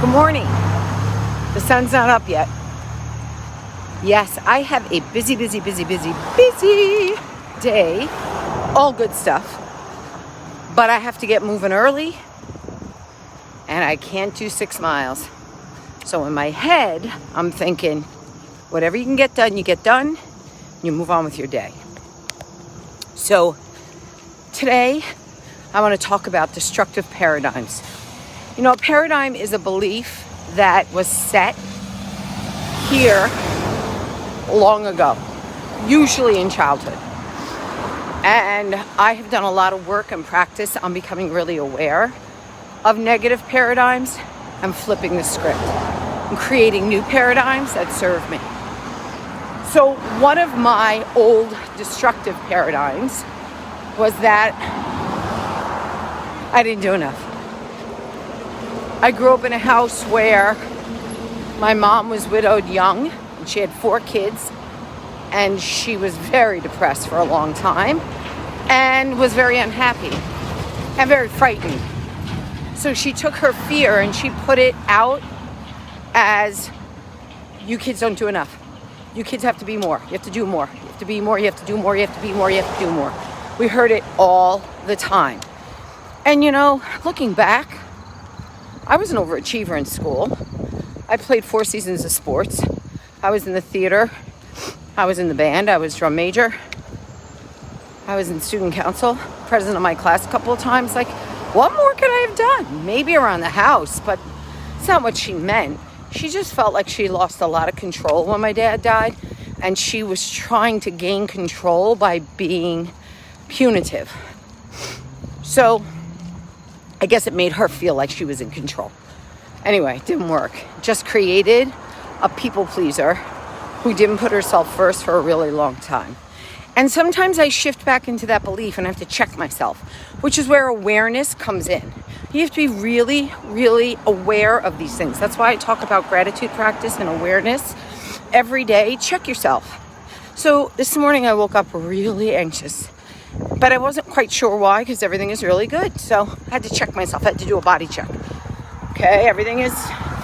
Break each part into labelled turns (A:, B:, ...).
A: Good morning. The sun's not up yet. Yes, I have a busy day. All good stuff. But I have to get moving early. And I can't do 6 miles. So in my head, I'm thinking, whatever you can get done, you get done. You move on with your day. So today, I want to talk about destructive paradigms. You know, a paradigm is a belief that was set here long ago, usually in childhood. And I have done a lot of work and practice on becoming really aware of negative paradigms and flipping the script and creating new paradigms that serve me. So one of my old destructive paradigms was that I didn't do enough. I grew up in a house where my mom was widowed young, and she had 4 kids, and she was very depressed for a long time and was very unhappy and very frightened. So she took her fear and she put it out as, you kids don't do enough. You kids have to be more. You have to do more. You have to be more. You have to do more. You have to be more. You have to do more. We heard it all the time. And you know, looking back, I was an overachiever in school. I played 4 seasons of sports. I was in the theater. I was in the band. I was drum major. I was in student council, president of my class a couple of times. Like, what more could I have done? Maybe around the house, but it's not what she meant. She just felt like she lost a lot of control when my dad died, and she was trying to gain control by being punitive. So I guess it made her feel like she was in control. Anyway, it didn't work. Just created a people pleaser who didn't put herself first for a really long time. And sometimes I shift back into that belief and I have to check myself, which is where awareness comes in. You have to be really, really aware of these things. That's why I talk about gratitude practice and awareness every day. Check yourself. So this morning I woke up really anxious, but I wasn't quite sure why, because everything is really good. So I had to check myself. I had to do a body check. Okay, everything is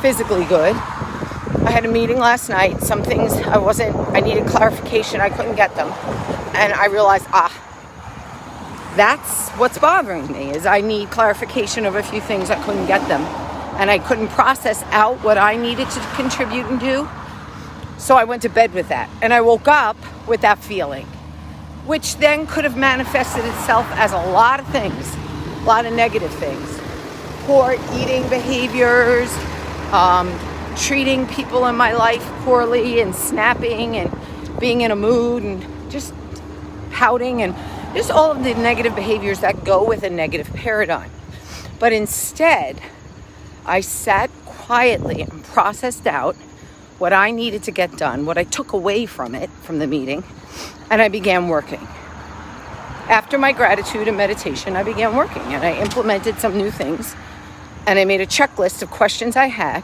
A: physically good. I had a meeting last night. Some things I needed clarification. I couldn't get them. And I realized, that's what's bothering me, is I need clarification of a few things. I couldn't get them. And I couldn't process out what I needed to contribute and do. So I went to bed with that. And I woke up with that feeling, which then could have manifested itself as a lot of things, a lot of negative things. Poor eating behaviors, treating people in my life poorly and snapping and being in a mood and just pouting and just all of the negative behaviors that go with a negative paradigm. But instead, I sat quietly and processed out what I needed to get done, what I took away from it, from the meeting, and I began working. After my gratitude and meditation, I began working and I implemented some new things, and I made a checklist of questions I had,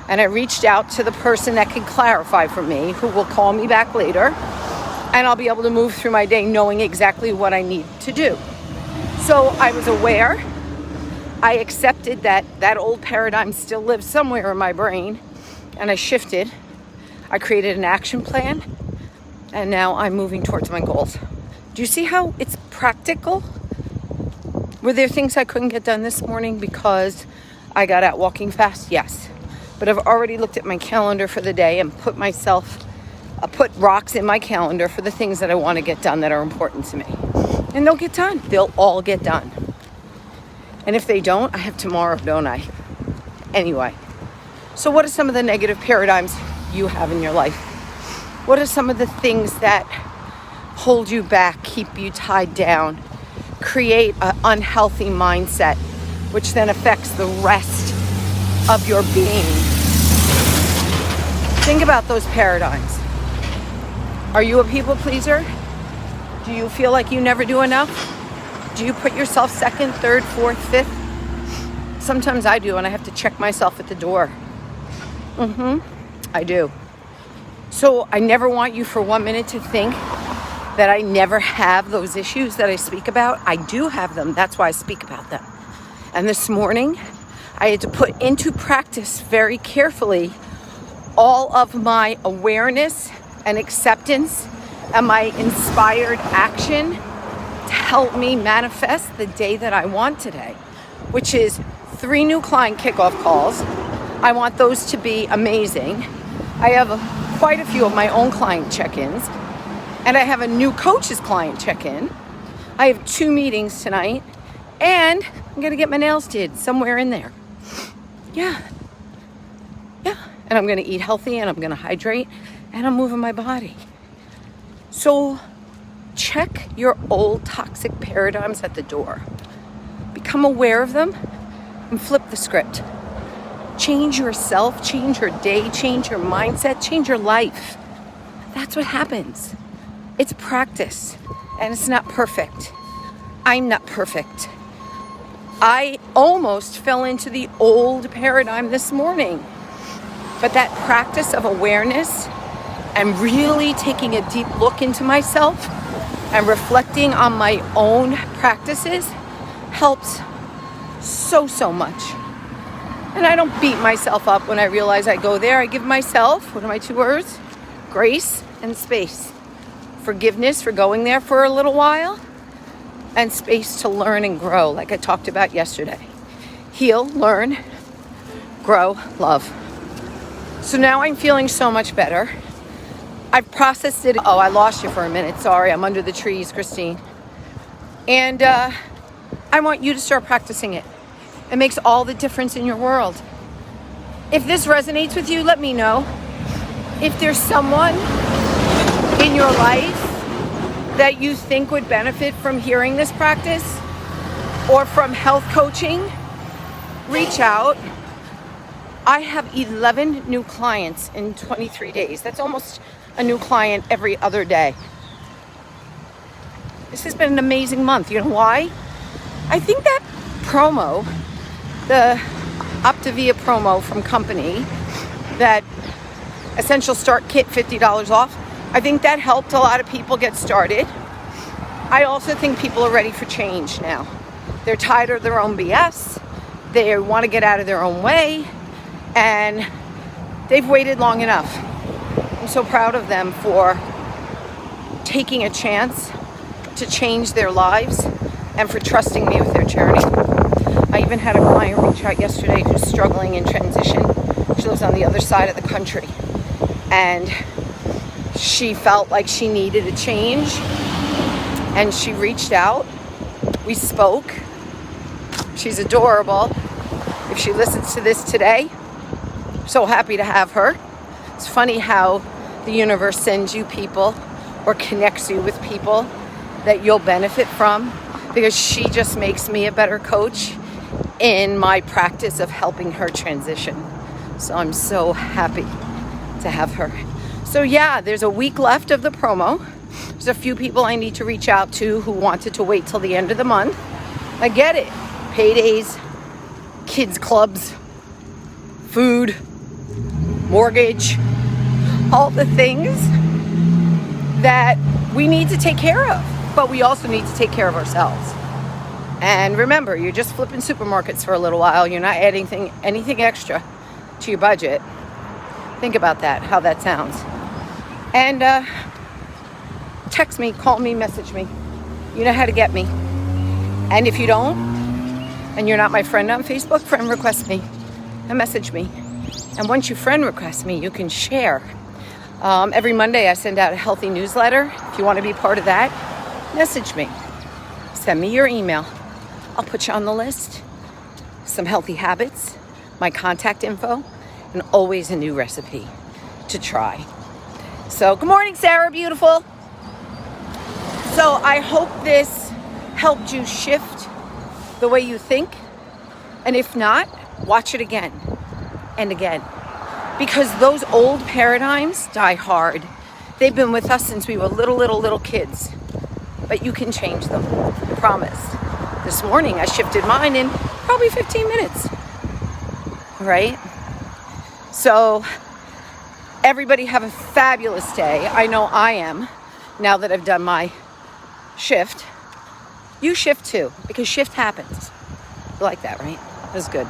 A: and I reached out to the person that can clarify for me, who will call me back later, and I'll be able to move through my day knowing exactly what I need to do. So I was aware. I accepted that that old paradigm still lives somewhere in my brain, and I shifted. I created an action plan, and now I'm moving towards my goals. Do you see how it's practical? Were there things I couldn't get done this morning because I got out walking fast? Yes. But I've already looked at my calendar for the day and put rocks in my calendar for the things that I want to get done that are important to me. And they'll get done. They'll all get done. And if they don't, I have tomorrow, don't I? Anyway. So what are some of the negative paradigms you have in your life? What are some of the things that hold you back, keep you tied down, create an unhealthy mindset, which then affects the rest of your being? Think about those paradigms. Are you a people pleaser? Do you feel like you never do enough? Do you put yourself second, third, fourth, fifth? Sometimes I do, and I have to check myself at the door. I do. So I never want you for 1 minute to think that I never have those issues that I speak about. I do have them. That's why I speak about them. And this morning, I had to put into practice very carefully all of my awareness and acceptance and my inspired action to help me manifest the day that I want today, which is 3 new client kickoff calls. I want those to be amazing. I have quite a few of my own client check-ins, and I have a new coach's client check-in. I have 2 meetings tonight, and I'm gonna get my nails did somewhere in there. Yeah. And I'm gonna eat healthy, and I'm gonna hydrate, and I'm moving my body. So check your old toxic paradigms at the door. Become aware of them and flip the script. Change yourself, change your day, change your mindset, change your life. That's what happens. It's practice, and it's not perfect. I'm not perfect. I almost fell into the old paradigm this morning. But that practice of awareness and really taking a deep look into myself and reflecting on my own practices helps so much. And I don't beat myself up when I realize I go there. I give myself, what are my 2 words? Grace and space. Forgiveness for going there for a little while, and space to learn and grow, like I talked about yesterday. Heal, learn, grow, love. So now I'm feeling so much better. I've processed it. Oh, I lost you for a minute. Sorry, I'm under the trees, Christine. And I want you to start practicing it. It makes all the difference in your world. If this resonates with you, let me know. If there's someone in your life that you think would benefit from hearing this practice or from health coaching, reach out. I have 11 new clients in 23 days. That's almost a new client every other day. This has been an amazing month. You know why? I think that promo, the Optavia promo from company, that Essential Start Kit, $50 off, I think that helped a lot of people get started. I also think people are ready for change now. They're tired of their own BS. They want to get out of their own way. And they've waited long enough. I'm so proud of them for taking a chance to change their lives and for trusting me with their journey. I even had a client reach out yesterday who's struggling in transition. She lives on the other side of the country. And she felt like she needed a change. And she reached out. We spoke. She's adorable. If she listens to this today, so happy to have her. It's funny how the universe sends you people or connects you with people that you'll benefit from, because she just makes me a better coach in my practice of helping her transition. So I'm so happy to have her. So yeah, there's a week left of the promo. There's a few people I need to reach out to who wanted to wait till the end of the month. I get it. Paydays, kids clubs, food, mortgage, all the things that we need to take care of, but we also need to take care of ourselves. And remember, you're just flipping supermarkets for a little while. You're not adding anything extra to your budget. Think about that, how that sounds. And text me, call me, message me. You know how to get me. And if you don't, and you're not my friend on Facebook, friend request me and message me. And once you friend request me, you can share. Every Monday I send out a healthy newsletter. If you want to be part of that, message me. Send me your email. I'll put you on the list. Some healthy habits, my contact info, and always a new recipe to try. So good morning, Sarah, beautiful. So I hope this helped you shift the way you think. And if not, watch it again and again. Because those old paradigms die hard. They've been with us since we were little kids. But you can change them, I promise. This morning I shifted mine in probably 15 minutes. Right? So everybody have a fabulous day. I know I am, now that I've done my shift. You shift too, because shift happens. You like that, right? That was good.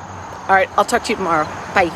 A: All right, I'll talk to you tomorrow. Bye.